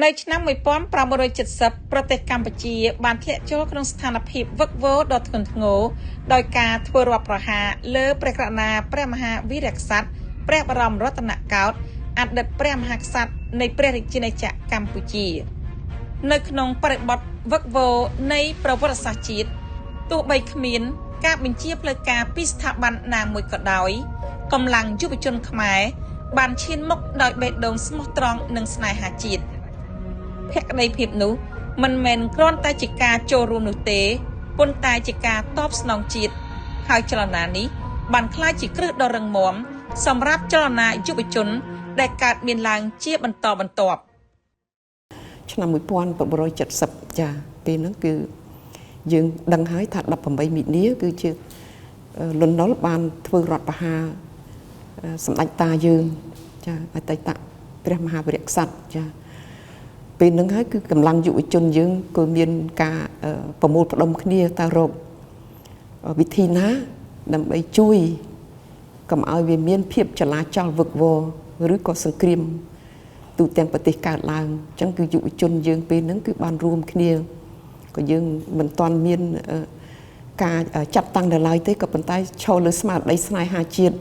ในឆ្នាំ1970ប្រទេសកម្ពុជាបានធ្លាក់ចូលក្នុងស្ថានភាពវឹកវរដ៏ធ្ងន់ធ្ងរដោយការធ្វើរដ្ឋប្រហារលើព្រះករុណាព្រះមហាវីរក្សត្រព្រះបរមរតនកោដ្ឋអតីតព្រះមហាក្សត្រនៃព្រះរាជាណាចក្រកម្ពុជានៅក្នុងបរិបទវឹកវរនៃប្រវត្តិសាស្ត្រជាតិទោះបីគ្មានការបញ្ជាផ្លូវការពីស្ថាប័នណាមួយក៏ដោយកម្លាំងយុវជនខ្មែរបានឈានមុខដោយបេះដូងស្មោះត្រង់និងស្នេហាជាតិភក្តីភាពនោះមិនមែនគ្រាន់តែជាការចូលរួមនោះទេប៉ុន្តែជាការតបស្នងជាតិហើយចលនានេះបានក្លាយជាគ្រឹះដ៏រឹងមាំសម្រាប់ចលនាយុវជនដែលកើតមានឡើងជាបន្តបន្ទាប់ឆ្នាំ1970ចាពេលហ្នឹងគឺយើងដឹងហើយថា18មីនាគឺជាលន់នល់បានធ្វើរដ្ឋប្រហារសម្ដេចតាយើងចាអតីតព្រះមហាវីរក្សត្រចាពេលហ្នឹងហើយគឺកម្លាំងយុវជនយើងក៏មានការប្រមូលផ្ដុំគ្នាទៅរកវិធីណាដើម្បីជួយកុំឲ្យវាមានភាពចលាចលវឹកវរឬក៏សង្គ្រាមទូទាំងប្រទេសកើតឡើងអញ្ចឹងគឺយុវជនយើងពេលហ្នឹងគឺបានរួមគ្នាក៏យើងមិនទាន់មានការចាត់តាំងដល់ឡើយទេក៏ប៉ុន្តែឈរលើស្មារតីស្នេហាជាតិ